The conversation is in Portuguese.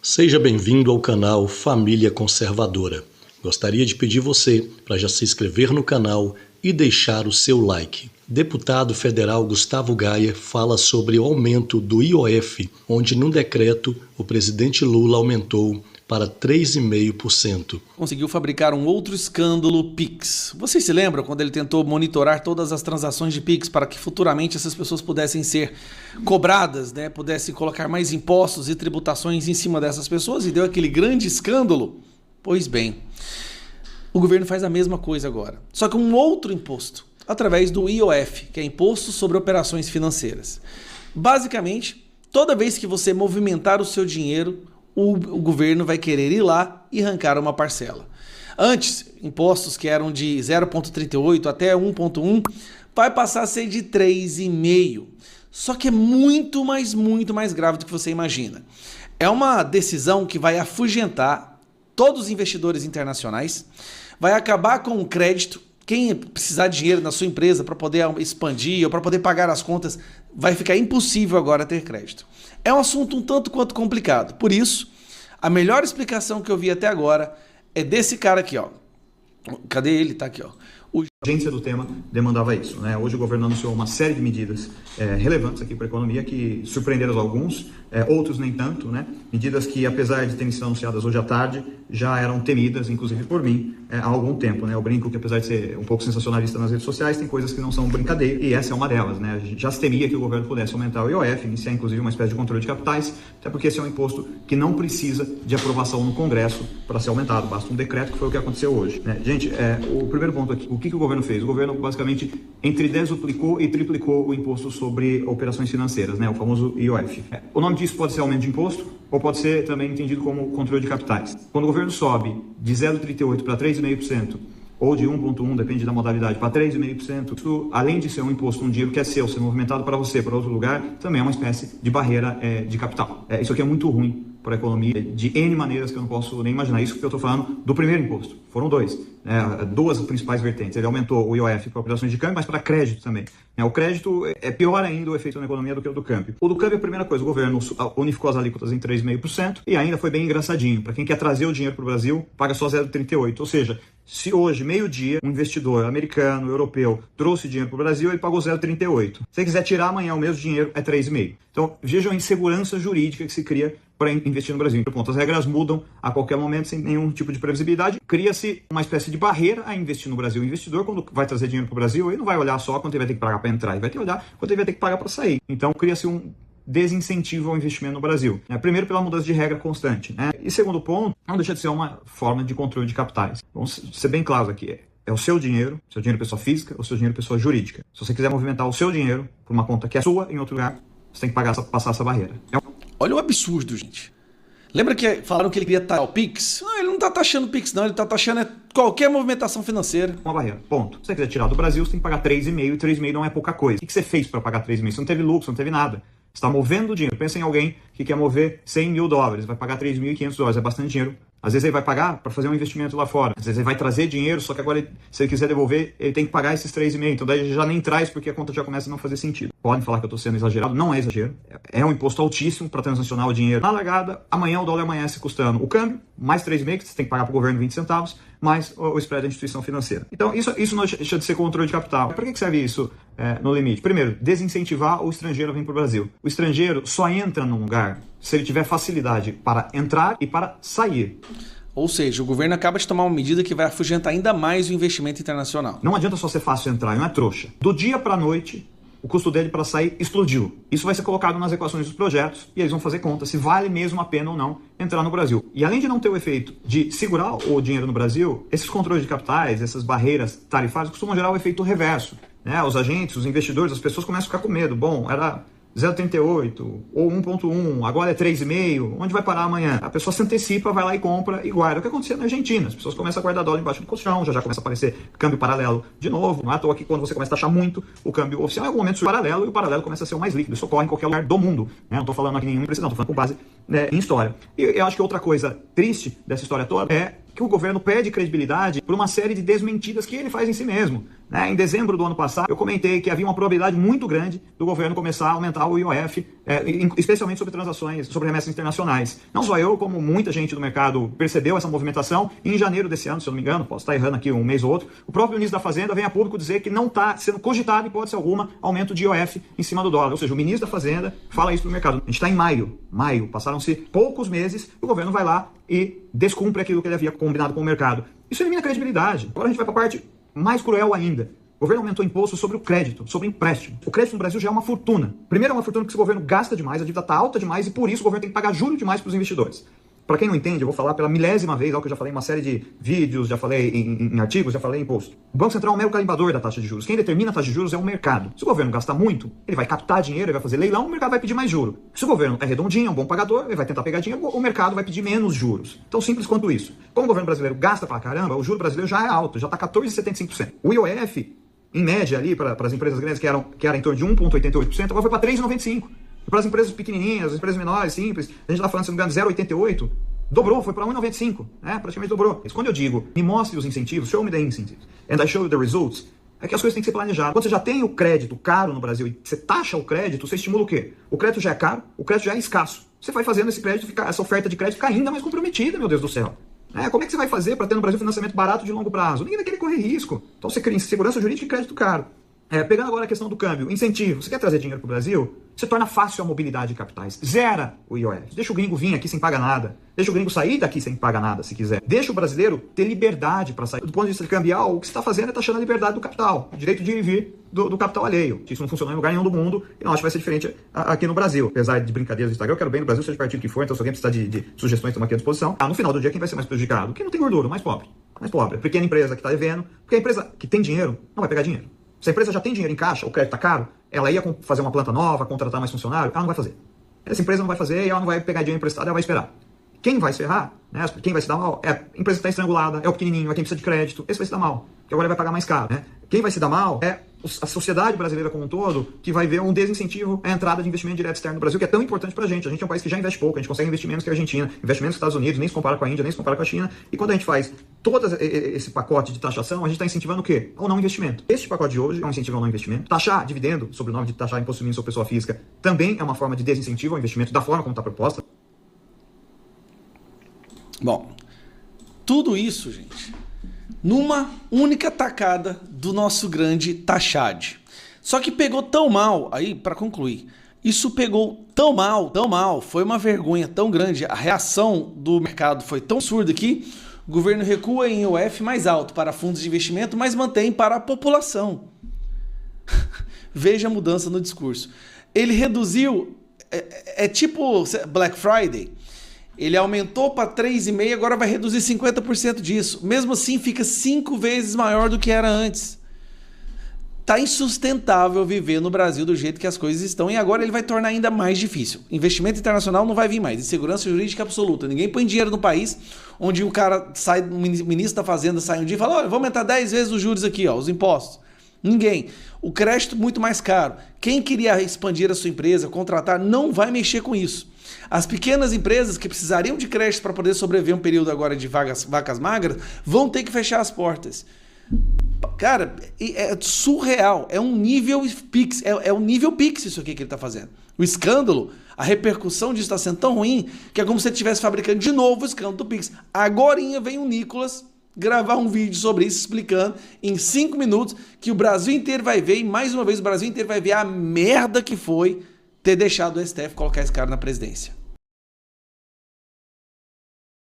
Seja bem-vindo ao canal Família Conservadora. Gostaria de pedir você para já se inscrever no canal e deixar o seu like. Deputado federal Gustavo Gayer fala sobre o aumento do IOF, onde num decreto o presidente Lula aumentou para 3,5%. Conseguiu fabricar um outro escândalo Pix. Vocês se lembram quando ele tentou monitorar todas as transações de Pix para que futuramente essas pessoas pudessem ser cobradas, né? Pudessem colocar mais impostos e tributações em cima dessas pessoas e deu aquele grande escândalo? Pois bem, o governo faz a mesma coisa agora, só que um outro imposto, através do IOF, que é Imposto sobre Operações Financeiras. Basicamente, toda vez que você movimentar o seu dinheiro, o governo vai querer ir lá e arrancar uma parcela. Antes, impostos que eram de 0,38 até 1,1 vai passar a ser de 3,5. Só que é muito mais grave do que você imagina. É uma decisão que vai afugentar todos os investidores internacionais, vai acabar com o crédito. Quem precisar de dinheiro na sua empresa para poder expandir ou para poder pagar as contas, vai ficar impossível agora ter crédito. É um assunto um tanto quanto complicado. Por isso, a melhor explicação que eu vi até agora é desse cara aqui, ó. Cadê ele? Tá aqui, ó. A urgência do tema demandava isso, né? Hoje o governo anunciou uma série de medidas relevantes aqui para a economia que surpreenderam alguns, outros nem tanto, né? Medidas que, apesar de terem sido anunciadas hoje à tarde, já eram temidas, inclusive por mim, há algum tempo, né? Eu brinco que, apesar de ser um pouco sensacionalista nas redes sociais, tem coisas que não são brincadeira, e essa é uma delas, né? A gente já se temia que o governo pudesse aumentar o IOF, iniciar inclusive uma espécie de controle de capitais, até porque esse é um imposto que não precisa de aprovação no Congresso para ser aumentado, basta um decreto, que foi o que aconteceu hoje, né? Gente, o primeiro ponto aqui, o que o governo fez? O governo basicamente entre desduplicou e triplicou o imposto sobre operações financeiras, né? O famoso IOF. O nome disso pode ser aumento de imposto ou pode ser também entendido como controle de capitais. Quando o governo sobe de 0,38% para 3,5%, ou de 1,1%, depende da modalidade, para 3,5%, isso, além de ser um imposto, um dinheiro que é seu, ser movimentado para você, para outro lugar, também é uma espécie de barreira de capital. Isso aqui é muito ruim para a economia, de N maneiras que eu não posso nem imaginar. Isso que eu estou falando do primeiro imposto. Foram duas principais vertentes. Ele aumentou o IOF para operações de câmbio, mas para crédito também. O crédito é pior ainda o efeito na economia do que o do câmbio. O do câmbio é a primeira coisa. O governo unificou as alíquotas em 3,5% e ainda foi bem engraçadinho. Para quem quer trazer o dinheiro para o Brasil, paga só 0,38%. Ou seja, se hoje, meio-dia, um investidor americano, europeu, trouxe dinheiro para o Brasil, ele pagou 0,38%. Se ele quiser tirar amanhã o mesmo dinheiro, é 3,5%. Então, vejam a insegurança jurídica que se cria para investir no Brasil. As regras mudam a qualquer momento sem nenhum tipo de previsibilidade. Cria-se uma espécie de barreira a investir no Brasil. O investidor, quando vai trazer dinheiro para o Brasil, ele não vai olhar só quanto ele vai ter que pagar para entrar, ele vai ter que olhar quanto ele vai ter que pagar para sair. Então, cria-se um desincentivo ao investimento no Brasil. Primeiro, pela mudança de regra constante, né? E segundo ponto, não deixa de ser uma forma de controle de capitais. Vamos ser bem claros aqui. É o seu dinheiro pessoa física, ou seu dinheiro pessoa jurídica. Se você quiser movimentar o seu dinheiro por uma conta que é sua em outro lugar, você tem que passar essa barreira. Olha o absurdo, gente. Lembra que falaram que ele queria taxar o Pix? Não, ele não está taxando o Pix, não. Ele está taxando qualquer movimentação financeira. Uma barreira, ponto. Se você quiser tirar do Brasil, você tem que pagar 3,5%, e 3,5% não é pouca coisa. O que você fez para pagar 3,5%? Você não teve lucro, você não teve nada. Você está movendo dinheiro. Pensa em alguém que quer mover $100 mil, vai pagar $3.500, é bastante dinheiro. Às vezes ele vai pagar para fazer um investimento lá fora. Às vezes ele vai trazer dinheiro, só que agora, se ele quiser devolver, ele tem que pagar esses 3,5%. Então daí ele já nem traz, porque a conta já começa a não fazer sentido. Podem falar que eu estou sendo exagerado, não é exagero. É um imposto altíssimo para transacionar o dinheiro. Na largada, amanhã o dólar amanhece custando o câmbio, mais 3,5%, que você tem que pagar para o governo 20 centavos, mais o spread da instituição financeira. Então isso não deixa de ser controle de capital. Para que serve isso no limite? Primeiro, desincentivar o estrangeiro a vir para o Brasil. O estrangeiro só entra num lugar se ele tiver facilidade para entrar e para sair. Ou seja, o governo acaba de tomar uma medida que vai afugentar ainda mais o investimento internacional. Não adianta só ser fácil entrar, não é trouxa. Do dia para a noite, o custo dele para sair explodiu. Isso vai ser colocado nas equações dos projetos e eles vão fazer conta se vale mesmo a pena ou não entrar no Brasil. E além de não ter o efeito de segurar o dinheiro no Brasil, esses controles de capitais, essas barreiras tarifárias costumam gerar o efeito reverso. Os agentes, os investidores, as pessoas começam a ficar com medo. Bom, era 0,38 ou 1,1, agora é 3,5, onde vai parar amanhã? A pessoa se antecipa, vai lá e compra e guarda. O que aconteceu na Argentina? As pessoas começam a guardar dólar embaixo do colchão, já começa a aparecer câmbio paralelo de novo. Não é à toa que quando você começa a taxar muito o câmbio oficial, em algum momento surge paralelo e o paralelo começa a ser o mais líquido. Isso ocorre em qualquer lugar do mundo. Não estou falando aqui em nenhuma empresa, não, estou falando com base em história. E eu acho que outra coisa triste dessa história toda é que o governo perde credibilidade por uma série de desmentidas que ele faz em si mesmo. Né? Em dezembro do ano passado, eu comentei que havia uma probabilidade muito grande do governo começar a aumentar o IOF, especialmente sobre transações, sobre remessas internacionais. Não só eu, como muita gente do mercado percebeu essa movimentação. E em janeiro desse ano, se eu não me engano, posso estar errando aqui um mês ou outro, o próprio ministro da Fazenda vem a público dizer que não está sendo cogitado, em hipótese alguma, aumento de IOF em cima do dólar. Ou seja, o ministro da Fazenda fala isso para o mercado. A gente está em maio, passaram-se poucos meses, o governo vai lá e descumpre aquilo que ele havia combinado com o mercado. Isso elimina a credibilidade. Agora a gente vai para a parte mais cruel ainda. O governo aumentou imposto sobre o crédito, sobre o empréstimo. O crédito no Brasil já é uma fortuna. Primeiro, é uma fortuna porque o governo gasta demais, a dívida está alta demais e por isso o governo tem que pagar juros demais para os investidores. Para quem não entende, eu vou falar pela milésima vez, algo que eu já falei em uma série de vídeos, já falei em artigos, já falei em post. O Banco Central é um mero calimbador da taxa de juros. Quem determina a taxa de juros é o mercado. Se o governo gastar muito, ele vai captar dinheiro, ele vai fazer leilão, o mercado vai pedir mais juros. Se o governo é redondinho, é um bom pagador, ele vai tentar pegar dinheiro, o mercado vai pedir menos juros. Tão simples quanto isso. Como o governo brasileiro gasta pra caramba, o juro brasileiro já é alto, já está 14,75%. O IOF, em média ali, para as empresas grandes, que era em torno de 1,88%, agora foi para 3,95%. Para as empresas pequenininhas, as empresas menores, simples, a gente está falando, se não me engano, 0,88%. Dobrou, foi para 1,95, né? Praticamente dobrou. Mas quando eu digo, me mostre os incentivos, show me the incentives, and I show you the results, é que as coisas têm que ser planejadas. Quando você já tem o crédito caro no Brasil e você taxa o crédito, você estimula o quê? O crédito já é caro, o crédito já é escasso. Você vai fazendo esse crédito, essa oferta de crédito ficar ainda mais comprometida, meu Deus do céu. Como é que você vai fazer para ter no Brasil financiamento barato de longo prazo? Ninguém vai querer correr risco. Então você cria segurança jurídica e crédito caro. Pegando agora a questão do câmbio, incentivo. Você quer trazer dinheiro para o Brasil? Você torna fácil a mobilidade de capitais. Zera o IOF. Deixa o gringo vir aqui sem pagar nada. Deixa o gringo sair daqui sem pagar nada, se quiser. Deixa o brasileiro ter liberdade para sair. Do ponto de vista cambial, o que você está fazendo é taxando a liberdade do capital. O direito de ir e vir do capital alheio. Isso não funciona em lugar nenhum do mundo e não acho que vai ser diferente aqui no Brasil. Apesar de brincadeiras do Instagram, eu quero bem no Brasil, seja de partido que for, então se alguém precisar de sugestões, estamos aqui à disposição. No final do dia, quem vai ser mais prejudicado? Quem não tem gordura, o mais pobre. Mais pobre. A pequena empresa que está devendo. Porque a empresa que tem dinheiro não vai pegar dinheiro. Se a empresa já tem dinheiro em caixa, o crédito está caro, ela ia fazer uma planta nova, contratar mais funcionário, ela não vai fazer. Essa empresa não vai fazer e ela não vai pegar dinheiro emprestado, ela vai esperar. Quem vai se ferrar, né? Quem vai se dar mal, é a empresa que está estrangulada, é o pequenininho, é quem precisa de crédito, esse vai se dar mal, que agora ele vai pagar mais caro. Né? Quem vai se dar mal é a sociedade brasileira como um todo, que vai ver um desincentivo à entrada de investimento direto externo no Brasil, que é tão importante pra gente. A gente é um país que já investe pouco, a gente consegue investir menos que a Argentina, investe menos que os Estados Unidos, nem se compara com a Índia, nem se compara com a China. E quando a gente faz todo esse pacote de taxação, a gente está incentivando o quê? O não investimento. Este pacote de hoje é um incentivo ao não investimento. Taxar dividendo, sob o nome de taxar imposto mínimo sobre pessoa física, também é uma forma de desincentivo ao investimento, da forma como está proposta. Bom, tudo isso, gente, numa única tacada do nosso grande Taxade. Só que pegou tão mal, aí para concluir, isso pegou tão mal, foi uma vergonha tão grande, a reação do mercado foi tão surda que o governo recua em IOF mais alto para fundos de investimento, mas mantém para a população. Veja a mudança no discurso. Ele reduziu, é tipo Black Friday. Ele aumentou para 3,5%, agora vai reduzir 50% disso. Mesmo assim, fica 5 vezes maior do que era antes. Tá insustentável viver no Brasil do jeito que as coisas estão e agora ele vai tornar ainda mais difícil. Investimento internacional não vai vir mais. Insegurança jurídica absoluta. Ninguém põe dinheiro no país onde o cara sai, o ministro da Fazenda sai um dia e fala: olha, vamos aumentar 10 vezes os juros aqui, ó, os impostos. Ninguém. O crédito muito mais caro. Quem queria expandir a sua empresa, contratar, não vai mexer com isso. As pequenas empresas que precisariam de crédito para poder sobreviver um período agora de vacas magras vão ter que fechar as portas. Cara, é surreal. É um nível Pix. É um nível Pix isso aqui que ele está fazendo. O escândalo, a repercussão disso está sendo tão ruim que é como se ele estivesse fabricando de novo o escândalo do Pix. Agorinha vem o Nicolas gravar um vídeo sobre isso, explicando em 5 minutos que o Brasil inteiro vai ver, e mais uma vez o Brasil inteiro vai ver a merda que foi ter deixado o STF colocar esse cara na presidência.